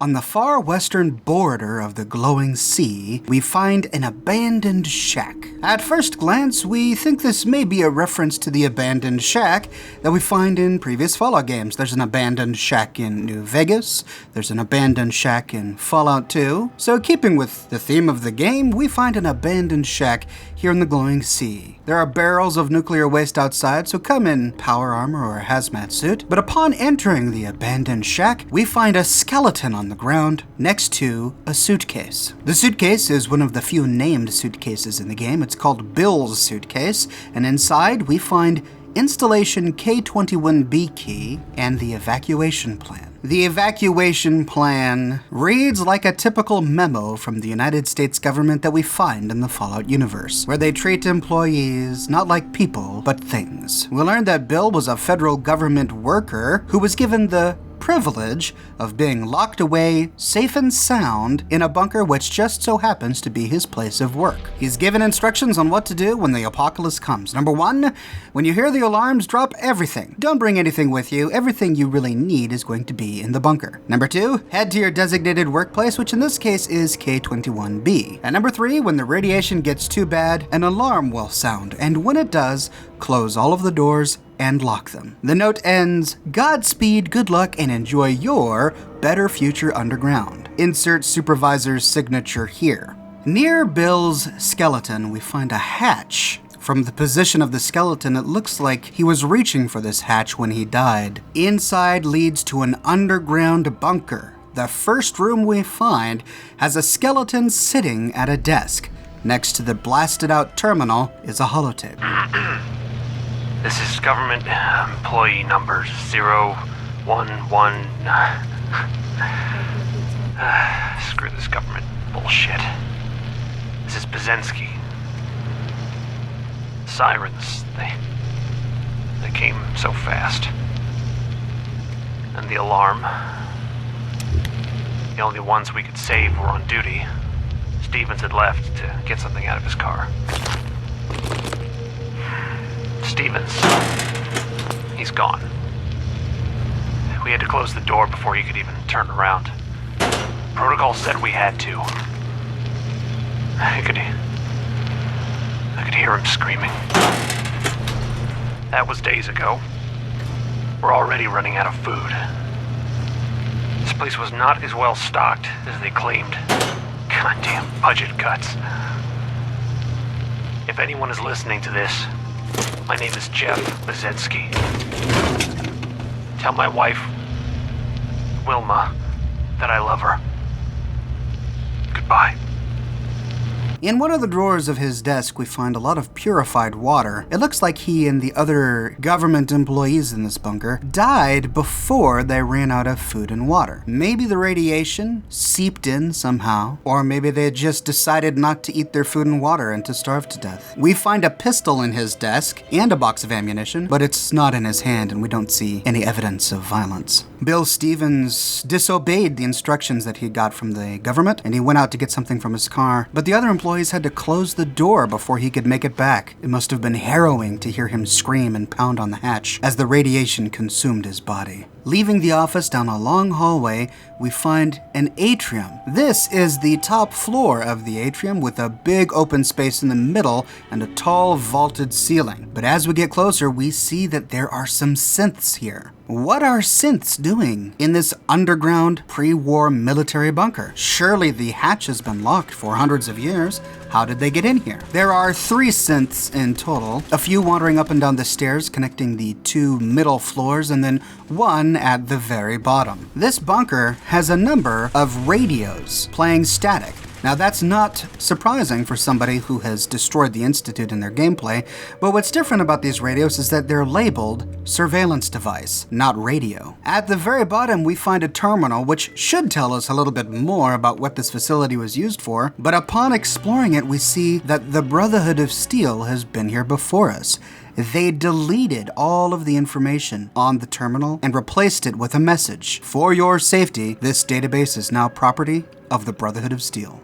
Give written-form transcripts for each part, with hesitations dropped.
On the far western border of the glowing sea, we find an abandoned shack. At first glance, we think this may be a reference to the abandoned shack that we find in previous Fallout games. There's an abandoned shack in New Vegas, there's an abandoned shack in Fallout 2. So keeping with the theme of the game, we find an abandoned shack here in the glowing sea. There are barrels of nuclear waste outside, so come in power armor or a hazmat suit. But upon entering the abandoned shack, we find a skeleton on the ground next to a suitcase. The suitcase is one of the few named suitcases in the game. It's called Bill's suitcase, and inside we find installation K-21B key and the evacuation plan. The evacuation plan reads like a typical memo from the United States government that we find in the Fallout universe, where they treat employees not like people, but things. We learned that Bill was a federal government worker who was given the privilege of being locked away safe and sound in a bunker which just so happens to be his place of work. He's given instructions on what to do when the apocalypse comes. Number 1, when you hear the alarms, drop everything. Don't bring anything with you. Everything you really need is going to be in the bunker. Number 2, head to your designated workplace, which in this case is K-21B. And number 3, when the radiation gets too bad, an alarm will sound, and when it does, close all of the doors and lock them. The note ends, Godspeed, good luck, and enjoy your better future underground. Insert supervisor's signature here. Near Bill's skeleton, we find a hatch. From the position of the skeleton, it looks like he was reaching for this hatch when he died. Inside leads to an underground bunker. The first room we find has a skeleton sitting at a desk. Next to the blasted out terminal is a holotape. This is government employee number 011. Screw this government bullshit. This is Bazensky. Sirens, they came so fast. And the alarm. The only ones we could save were on duty. Stevens had left to get something out of his car. Stevens. He's gone. We had to close the door before he could even turn around. Protocol said we had to. I could hear him screaming. That was days ago. We're already running out of food. This place was not as well stocked as they claimed. Goddamn budget cuts. If anyone is listening to this, my name is Jeff Bazensky. Tell my wife, Wilma, that I love her. Goodbye. In one of the drawers of his desk, we find a lot of purified water. It looks like he and the other government employees in this bunker died before they ran out of food and water. Maybe the radiation seeped in somehow, or maybe they just decided not to eat their food and water and to starve to death. We find a pistol in his desk and a box of ammunition, but it's not in his hand and we don't see any evidence of violence. Bill Stevens disobeyed the instructions that he got from the government, and he went out to get something from his car, but the other employees had to close the door before he could make it back. It must have been harrowing to hear him scream and pound on the hatch as the radiation consumed his body. Leaving the office down a long hallway, we find an atrium. This is the top floor of the atrium with a big open space in the middle and a tall vaulted ceiling. But as we get closer, we see that there are some synths here. What are synths doing in this underground pre-war military bunker? Surely the hatch has been locked for hundreds of years. How did they get in here? There are 3 synths in total, a few wandering up and down the stairs connecting the 2 middle floors, and then 1 at the very bottom. This bunker has a number of radios playing static. Now that's not surprising for somebody who has destroyed the Institute in their gameplay, but what's different about these radios is that they're labeled surveillance device, not radio. At the very bottom we find a terminal which should tell us a little bit more about what this facility was used for, but upon exploring it we see that the Brotherhood of Steel has been here before us. They deleted all of the information on the terminal and replaced it with a message. For your safety, this database is now property of the Brotherhood of Steel.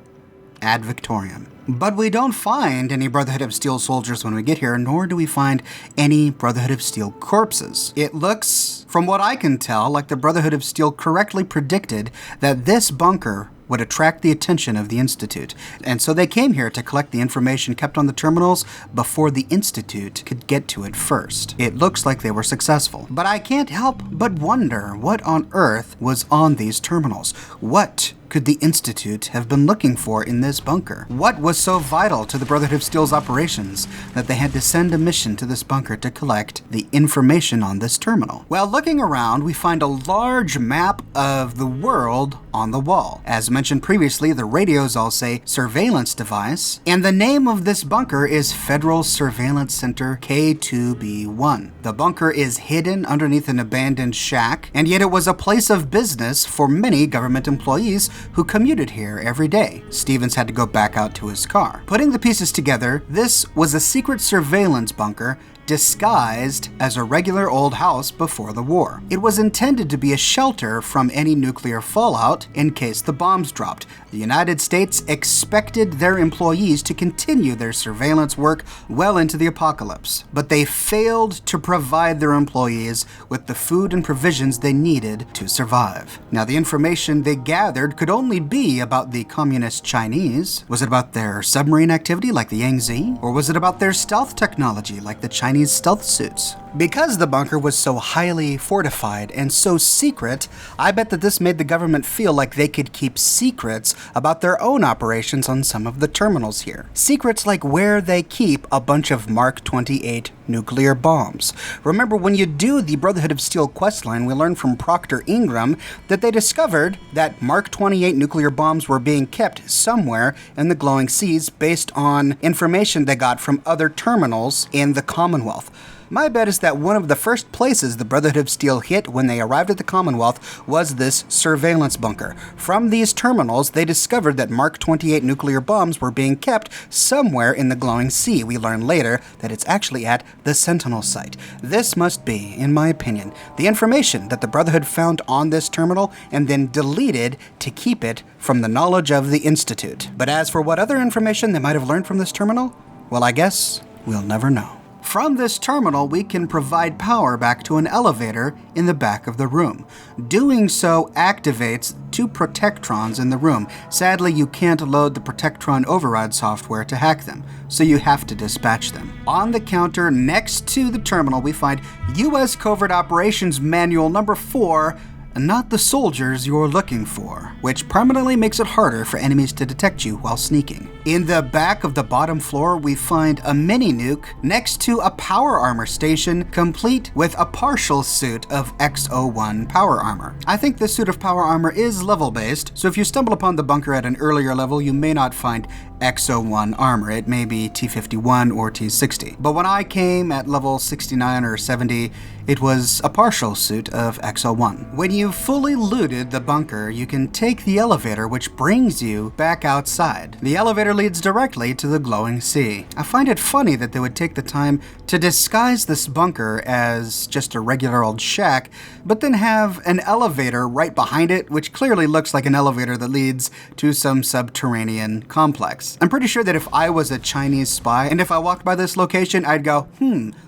ad Victoriam. But we don't find any Brotherhood of Steel soldiers when we get here, nor do we find any Brotherhood of Steel corpses. It looks, from what I can tell, like the Brotherhood of Steel correctly predicted that this bunker would attract the attention of the Institute. And so they came here to collect the information kept on the terminals before the Institute could get to it first. It looks like they were successful. But I can't help but wonder what on earth was on these terminals. What could the Institute have been looking for in this bunker? What was so vital to the Brotherhood of Steel's operations that they had to send a mission to this bunker to collect the information on this terminal? Well, looking around, we find a large map of the world on the wall. As mentioned previously, the radios all say surveillance device, and the name of this bunker is Federal Surveillance Center K-21B. The bunker is hidden underneath an abandoned shack, and yet it was a place of business for many government employees who commuted here every day. Stevens had to go back out to his car. Putting the pieces together, this was a secret surveillance bunker disguised as a regular old house before the war. It was intended to be a shelter from any nuclear fallout in case the bombs dropped. The United States expected their employees to continue their surveillance work well into the apocalypse, but they failed to provide their employees with the food and provisions they needed to survive. Now, the information they gathered could only be about the communist Chinese. Was it about their submarine activity like the Yangtze? Or was it about their stealth technology like the Chinese stealth suits? Because the bunker was so highly fortified and so secret, I bet that this made the government feel like they could keep secrets about their own operations on some of the terminals here. Secrets like where they keep a bunch of Mark 28 nuclear bombs. Remember, when you do the Brotherhood of Steel questline, we learned from Proctor Ingram that they discovered that Mark 28 nuclear bombs were being kept somewhere in the glowing seas based on information they got from other terminals in the Commonwealth. My bet is that one of the first places the Brotherhood of Steel hit when they arrived at the Commonwealth was this surveillance bunker. From these terminals, they discovered that Mark 28 nuclear bombs were being kept somewhere in the glowing sea. We learn later that it's actually at the Sentinel site. This must be, in my opinion, the information that the Brotherhood found on this terminal and then deleted to keep it from the knowledge of the Institute. But as for what other information they might have learned from this terminal, well, I guess we'll never know. From this terminal, we can provide power back to an elevator in the back of the room. Doing so activates 2 protectrons in the room. Sadly, you can't load the Protectron override software to hack them, so you have to dispatch them. On the counter next to the terminal, we find U.S. Covert Operations Manual number 4, and not the soldiers you're looking for, which permanently makes it harder for enemies to detect you while sneaking. In the back of the bottom floor, we find a mini-nuke next to a power armor station, complete with a partial suit of X-01 power armor. I think this suit of power armor is level-based, so if you stumble upon the bunker at an earlier level, you may not find X-01 armor. It may be T-51 or T-60. But when I came at level 69 or 70, it was a partial suit of X-01. When you've fully looted the bunker, you can take the elevator, which brings you back outside. The elevator leads directly to the glowing sea. I find it funny that they would take the time to disguise this bunker as just a regular old shack, but then have an elevator right behind it, which clearly looks like an elevator that leads to some subterranean complex. I'm pretty sure that if I was a Chinese spy, and if I walked by this location, I'd go,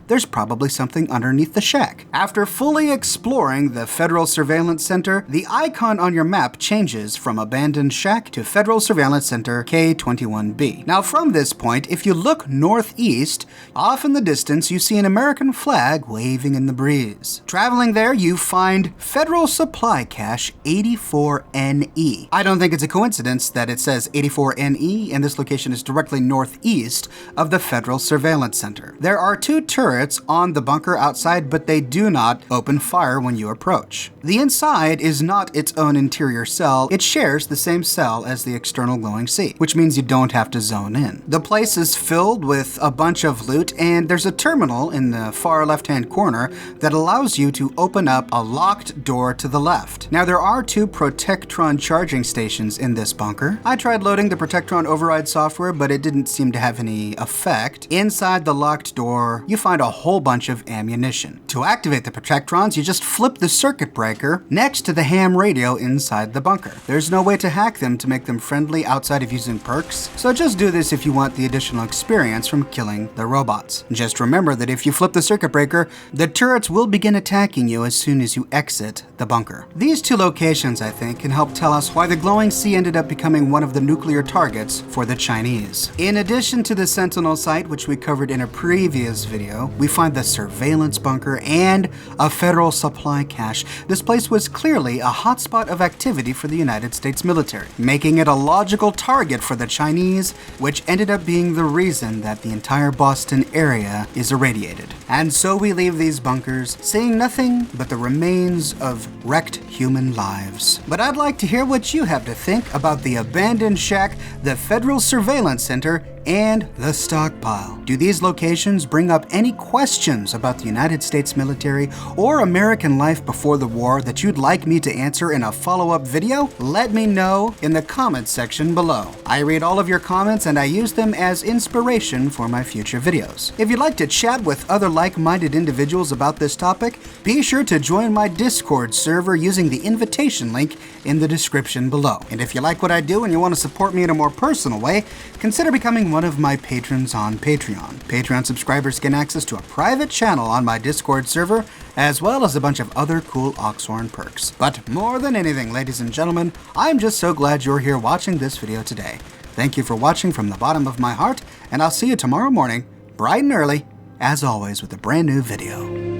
there's probably something underneath the shack. After fully exploring the Federal Surveillance Center, the icon on your map changes from Abandoned Shack to Federal Surveillance Center K-21B. Now from this point, if you look northeast, off in the distance you see an American flag waving in the breeze. Traveling there, you find Federal Supply Cache 84NE. I don't think it's a coincidence that it says 84NE, and this location is directly northeast of the Federal Surveillance Center. There are 2 turrets on the bunker outside, but they do not open fire when you approach. The inside is not its own interior cell. It shares the same cell as the external glowing sea, which means you don't have to zone in. The place is filled with a bunch of loot, and there's a terminal in the far left-hand corner that allows you to open up a locked door to the left. Now, there are 2 Protectron charging stations in this bunker. I tried loading the Protectron override software, but it didn't seem to have any effect. Inside the locked door, you find a a whole bunch of ammunition. To activate the protectrons, you just flip the circuit breaker next to the ham radio inside the bunker. There's no way to hack them to make them friendly outside of using perks, so just do this if you want the additional experience from killing the robots. Just remember that if you flip the circuit breaker, the turrets will begin attacking you as soon as you exit the bunker. These two locations, I think, can help tell us why the glowing sea ended up becoming one of the nuclear targets for the Chinese. In addition to the Sentinel site, which we covered in a previous video, we find the surveillance bunker and a federal supply cache. This place was clearly a hotspot of activity for the United States military, making it a logical target for the Chinese, which ended up being the reason that the entire Boston area is irradiated. And so we leave these bunkers, seeing nothing but the remains of wrecked human lives. But I'd like to hear what you have to think about the abandoned shack, the Federal Surveillance Center, and the stockpile. Do these locations bring up any questions about the United States military or American life before the war that you'd like me to answer in a follow-up video? Let me know in the comments section below. I read all of your comments and I use them as inspiration for my future videos. If you'd like to chat with other like-minded individuals about this topic, be sure to join my Discord server using the invitation link in the description below. And if you like what I do and you want to support me in a more personal way, consider becoming one of my patrons on Patreon. Patreon subscribers gain access to a private channel on my Discord server, as well as a bunch of other cool Oxhorn perks. But more than anything, ladies and gentlemen, I'm just so glad you're here watching this video today. Thank you for watching from the bottom of my heart, and I'll see you tomorrow morning, bright and early, as always, with a brand new video.